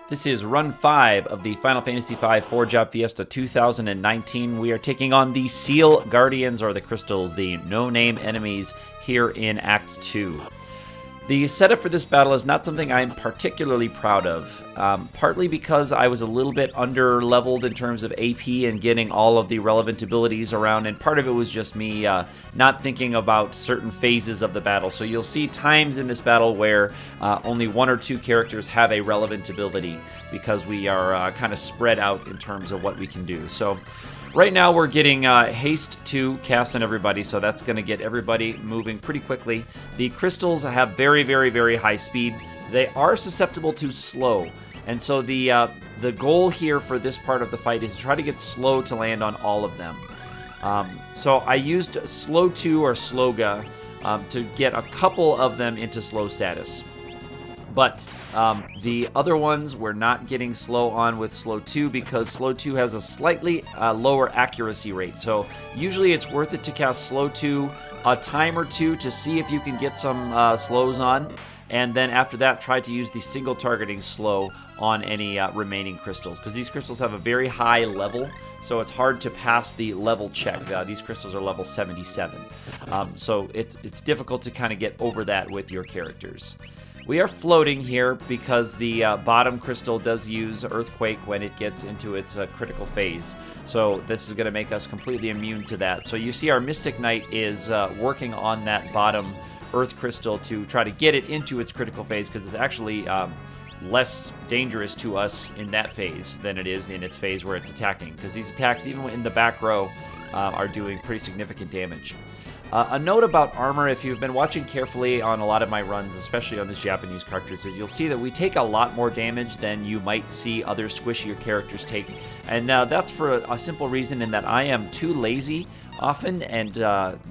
This is Run 5 of the Final Fantasy V 4-Job Fiesta 2019. We are taking on the Seal Guardians, or the Crystals, the no-name enemies here in Act 2. The setup for this battle is not something I'm particularly proud of, partly because I was a little bit under-leveled in terms of AP and getting all of the relevant abilities around, and part of it was just me not thinking about certain phases of the battle. So you'll see times in this battle where only one or two characters have a relevant ability because we are kind of spread out in terms of what we can do. So right now we're getting haste to cast on everybody, so that's going to get everybody moving pretty quickly. The crystals have very, very, very high speed. They are susceptible to slow, and so the goal here for this part of the fight is to try to get slow to land on all of them. So I used slow 2 or Sloga to get a couple of them into slow status. But the other ones we're not getting slow on with slow 2 because slow 2 has a slightly lower accuracy rate. So usually it's worth it to cast slow 2 a time or two to see if you can get some slows on. And then after that, try to use the single targeting slow on any remaining crystals, because these crystals have a very high level, so it's hard to pass the level check. These crystals are level 77. So it's difficult to kind of get over that with your characters. We are floating here because the bottom crystal does use Earthquake when it gets into its critical phase. So this is going to make us completely immune to that. So you see our Mystic Knight is working on that bottom Earth crystal to try to get it into its critical phase, because it's actually less dangerous to us in that phase than it is in its phase where it's attacking. Because these attacks, even in the back row, are doing pretty significant damage. A note about armor, if you've been watching carefully on a lot of my runs, especially on this Japanese cartridge, is you'll see that we take a lot more damage than you might see other squishier characters take. And that's for a simple reason, in that I am too lazy often and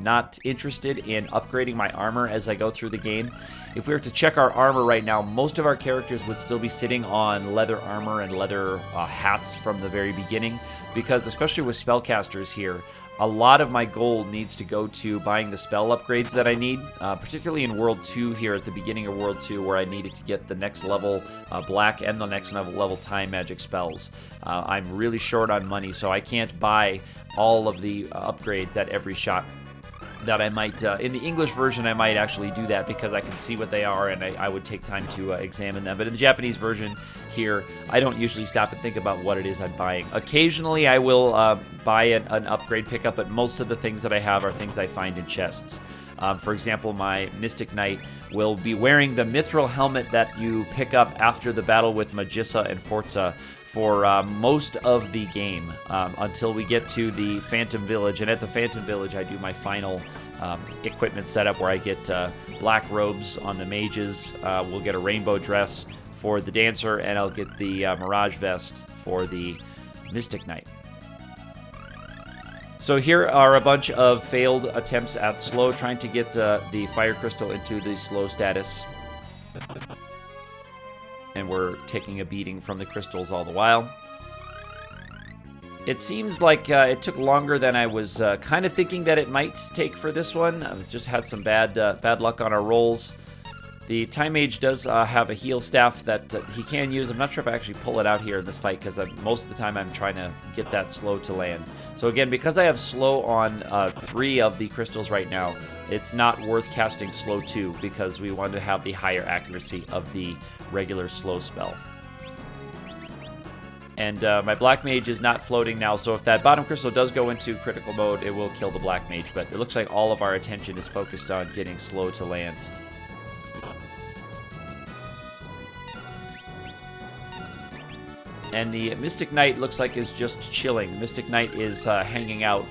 not interested in upgrading my armor as I go through the game. If we were to check our armor right now, most of our characters would still be sitting on leather armor and leather hats from the very beginning, because especially with spellcasters here, a lot of my gold needs to go to buying the spell upgrades that I need, particularly in World 2 here at the beginning of World 2, where I needed to get the next level black and the next level time magic spells. I'm really short on money, so I can't buy all of the upgrades at every shot that I might. In the English version, I might actually do that because I can see what they are and I would take time to examine them. But in the Japanese version here, I don't usually stop and think about what it is I'm buying. Occasionally, I will buy an upgrade pickup, but most of the things that I have are things I find in chests. For example, my Mystic Knight will be wearing the mithril helmet that you pick up after the battle with Magissa and Forza for most of the game, until we get to the Phantom Village. And at the Phantom Village, I do my final equipment setup where I get black robes on the mages, we'll get a rainbow dress for the dancer, and I'll get the Mirage vest for the Mystic Knight. So here are a bunch of failed attempts at slow, trying to get the Fire Crystal into the slow status. And we're taking a beating from the crystals all the while. It seems like it took longer than I was kind of thinking that it might take for this one. I've just had some bad luck on our rolls. The Time Mage does have a heal staff that he can use. I'm not sure if I actually pull it out here in this fight, because most of the time I'm trying to get that slow to land. So again, because I have slow on 3 of the crystals right now, it's not worth casting slow 2, because we want to have the higher accuracy of the regular slow spell. And my Black Mage is not floating now, so if that bottom crystal does go into critical mode, it will kill the Black Mage. But it looks like all of our attention is focused on getting slow to land. And the Mystic Knight looks like is just chilling. The Mystic Knight is hanging out.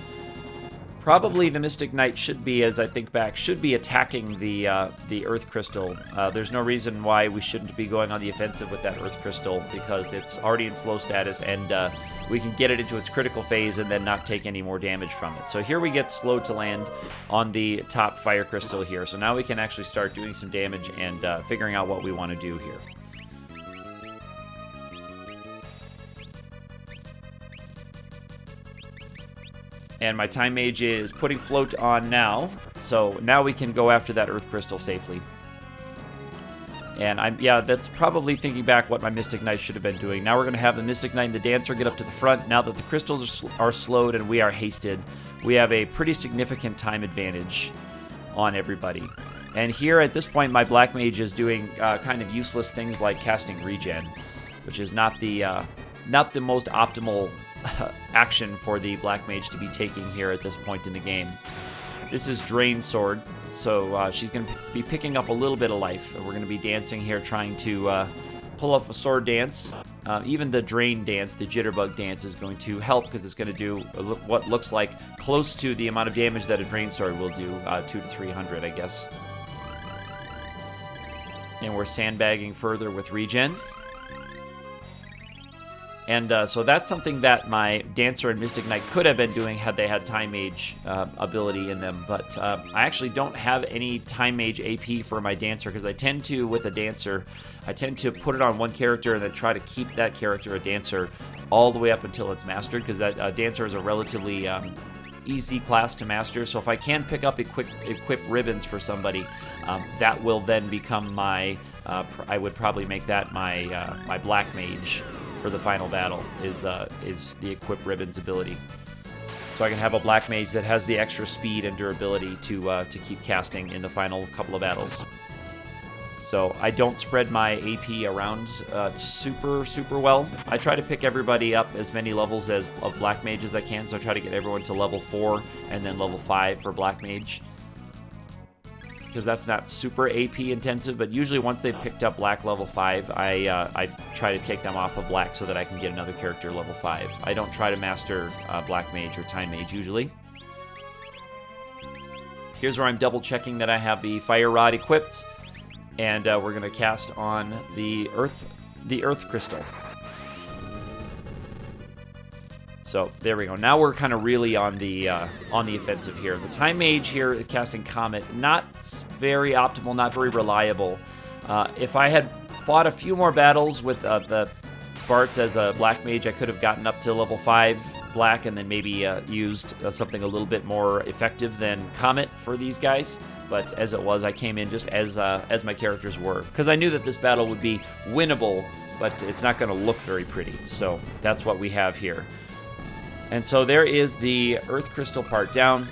Probably the Mystic Knight should be, as I think back, should be attacking the Earth Crystal. There's no reason why we shouldn't be going on the offensive with that Earth Crystal, because it's already in slow status, and we can get it into its critical phase and then not take any more damage from it. So here we get slow to land on the top Fire Crystal here. So now we can actually start doing some damage and figuring out what we want to do here. And my Time Mage is putting float on now, so now we can go after that Earth Crystal safely. And that's probably thinking back what my Mystic Knight should have been doing. Now we're going to have the Mystic Knight and the Dancer get up to the front. Now that the crystals are slowed and we are hasted, we have a pretty significant time advantage on everybody. And here at this point, my Black Mage is doing kind of useless things like casting Regen, which is not the most optimal action for the Black Mage to be taking here at this point in the game. This is Drain Sword, so she's going to be picking up a little bit of life. We're going to be dancing here, trying to pull off a Sword Dance. Even the Drain Dance, the Jitterbug Dance, is going to help because it's going to do what looks like close to the amount of damage that a Drain Sword will do, 200 to 300, I guess. And we're sandbagging further with Regen. And so that's something that my Dancer and Mystic Knight could have been doing had they had Time Mage ability in them. But I actually don't have any Time Mage AP for my Dancer because I tend to, with a Dancer, I tend to put it on one character and then try to keep that character a Dancer all the way up until it's mastered, because that Dancer is a relatively easy class to master. So if I can pick up equip ribbons for somebody, that will then become my, I would probably make that my my Black Mage for the final battle, is the equip ribbons ability. So I can have a Black Mage that has the extra speed and durability to keep casting in the final couple of battles. So I don't spread my AP around super well. I try to pick everybody up as many levels of Black Mage as I can, so I try to get everyone to level 4 and then level 5 for Black Mage, because that's not super AP intensive. But usually once they've picked up Black level 5, I try to take them off of Black so that I can get another character level 5. I don't try to master Black Mage or Time Mage usually. Here's where I'm double checking that I have the Fire Rod equipped, and we're going to cast on the Earth Crystal. So there we go. Now we're kind of really on the offensive here. The Time Mage here casting Comet, not very optimal, not very reliable. If I had fought a few more battles with the Bartz as a Black Mage, I could have gotten up to level 5 Black and then maybe used something a little bit more effective than Comet for these guys. But as it was, I came in just as my characters were, because I knew that this battle would be winnable, but it's not going to look very pretty. So that's what we have here. And so there is the Earth Crystal part down.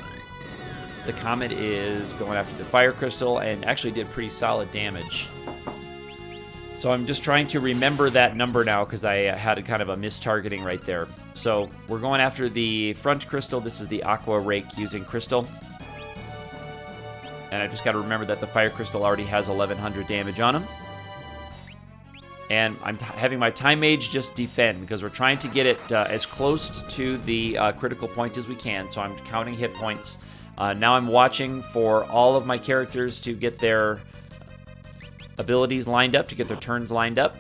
The Comet is going after the Fire Crystal and actually did pretty solid damage. So I'm just trying to remember that number now because I had kind of a mistargeting right there. So we're going after the Front Crystal. This is the Aqua Rake using Crystal. And I just got to remember that the Fire Crystal already has 1100 damage on him. And I'm having my Time Mage just defend, because we're trying to get it as close to the critical point as we can. So I'm counting hit points. Now I'm watching for all of my characters to get their abilities lined up, to get their turns lined up.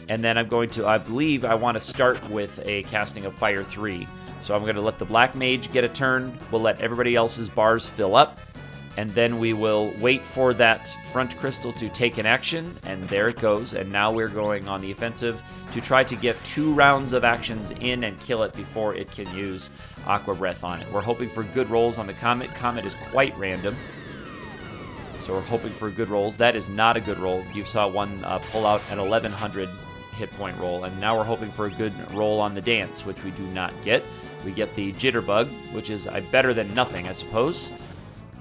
And then I'm going to, I believe I want to start with a casting of Fire 3. So I'm going to let the Black Mage get a turn. We'll let everybody else's bars fill up. And then we will wait for that Front Crystal to take an action, and there it goes. And now we're going on the offensive to try to get 2 rounds of actions in and kill it before it can use Aqua Breath on it. We're hoping for good rolls on the Comet. Comet is quite random, so we're hoping for good rolls. That is not a good roll. You saw one pull out an 1100 hit point roll, and now we're hoping for a good roll on the Dance, which we do not get. We get the Jitterbug, which is better than nothing, I suppose.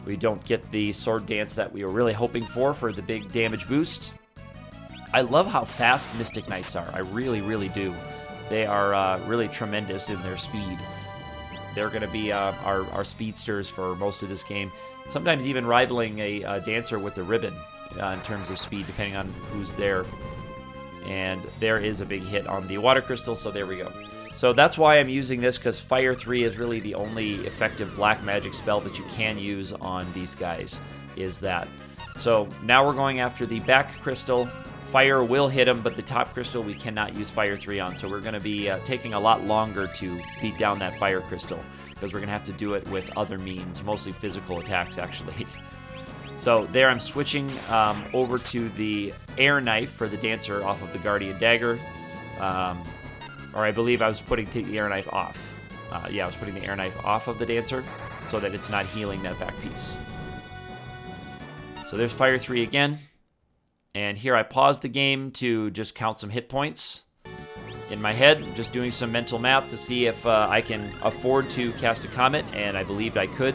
We don't get the Sword Dance that we were really hoping for the big damage boost. I love how fast Mystic Knights are. I really, really do. They are really tremendous in their speed. They're going to be our speedsters for most of this game. Sometimes even rivaling a Dancer with the ribbon in terms of speed, depending on who's there. And there is a big hit on the Water Crystal, so there we go. So that's why I'm using this, because Fire 3 is really the only effective black magic spell that you can use on these guys, is that. So now we're going after the back crystal. Fire will hit him, but the top crystal we cannot use Fire 3 on, so we're going to be taking a lot longer to beat down that Fire crystal, because we're going to have to do it with other means, mostly physical attacks, actually. So there I'm switching over to the Air Knife for the Dancer off of the Guardian Dagger. Or I believe I was putting the Air Knife off. Yeah, I was putting the Air Knife off of the Dancer so that it's not healing that back piece. So there's Fire 3 again. And here I paused the game to just count some hit points in my head, just doing some mental math to see if I can afford to cast a Comet, and I believed I could.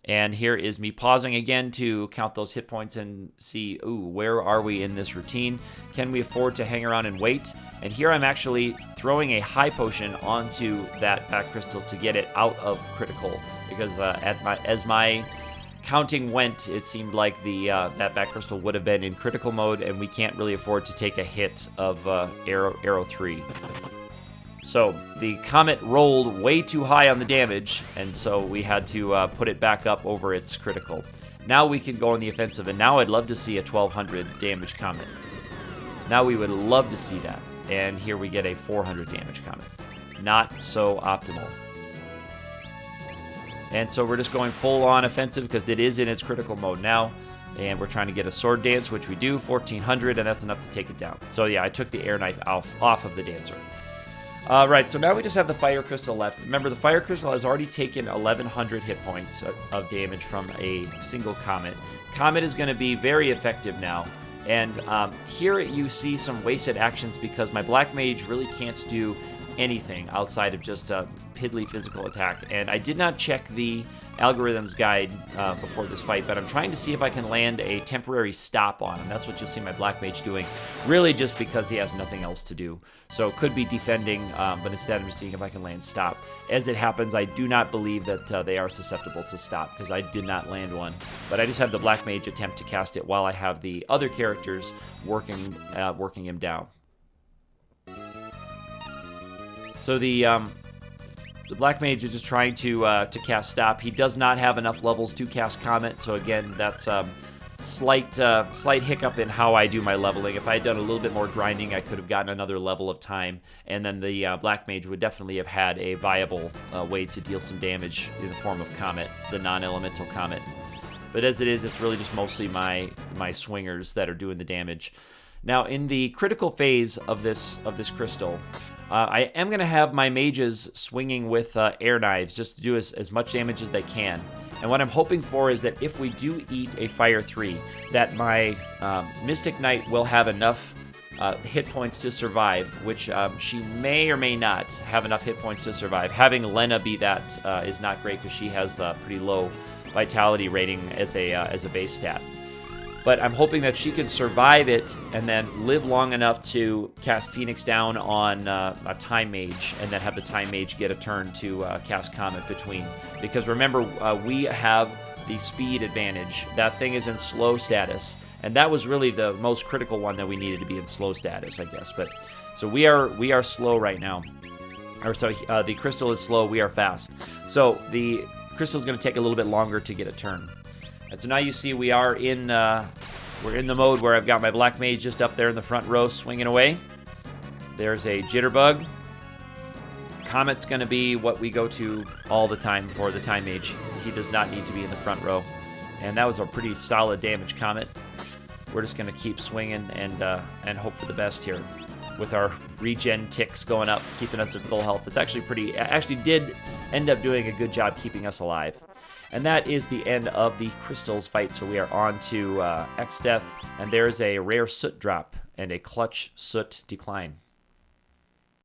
And here is me pausing again to count those hit points and see, ooh, where are we in this routine? Can we afford to hang around and wait? And here I'm actually throwing a high potion onto that back crystal to get it out of critical, because as my counting went, it seemed like that back crystal would have been in critical mode, and we can't really afford to take a hit of arrow 3. So the Comet rolled way too high on the damage, and so we had to put it back up over its critical. Now we can go on the offensive, and now I'd love to see a 1200 damage Comet. Now we would love to see that. And here we get a 400 damage Comet. Not so optimal. And so we're just going full on offensive because it is in its critical mode now. And we're trying to get a sword dance, which we do, 1400, and that's enough to take it down. So yeah, I took the air knife off of the dancer. Right, so now we just have the Fire Crystal left. Remember, the Fire Crystal has already taken 1100 hit points of damage from a single Comet. Comet is going to be very effective now. And here you see some wasted actions because my Black Mage really can't do anything outside of just a piddly physical attack. And I did not check the algorithms guide before this fight, but I'm trying to see if I can land a temporary stop on him. That's what you'll see my Black Mage doing, really just because he has nothing else to do. So could be defending, but instead I'm seeing if I can land stop. As it happens, I do not believe that they are susceptible to stop, because I did not land one. But I just have the Black Mage attempt to cast it while I have the other characters working him down. So the Black Mage is just trying to cast Stop. He does not have enough levels to cast Comet, so again, that's slight hiccup in how I do my leveling. If I had done a little bit more grinding, I could have gotten another level of time, and then the Black Mage would definitely have had a viable way to deal some damage in the form of Comet, the non-elemental Comet. But as it is, it's really just mostly my swingers that are doing the damage. Now, in the critical phase of this crystal, I am going to have my mages swinging with air knives just to do as much damage as they can. And what I'm hoping for is that if we do eat a Fire 3, that my Mystic Knight will have enough hit points to survive, which she may or may not have enough hit points to survive. Having Lena be that is not great because she has a pretty low vitality rating as a base stat. But I'm hoping that she can survive it and then live long enough to cast Phoenix down on a Time Mage, and then have the Time Mage get a turn to cast Comet between. Because remember, we have the speed advantage. That thing is in slow status, and that was really the most critical one that we needed to be in slow status, I guess. But so we are slow right now. Or so the crystal is slow, we are fast. So the crystal is going to take a little bit longer to get a turn. And so now you see we are we're in the mode where I've got my Black Mage just up there in the front row swinging away. There's a Jitterbug. Comet's going to be what we go to all the time for the Time Mage. He does not need to be in the front row. And that was a pretty solid damage Comet. We're just going to keep swinging and hope for the best here with our regen ticks going up, keeping us at full health. It's actually did end up doing a good job keeping us alive. And that is the end of the Crystals fight, so we are on to Exdeath, and there's a rare Soot drop and a clutch Soot decline.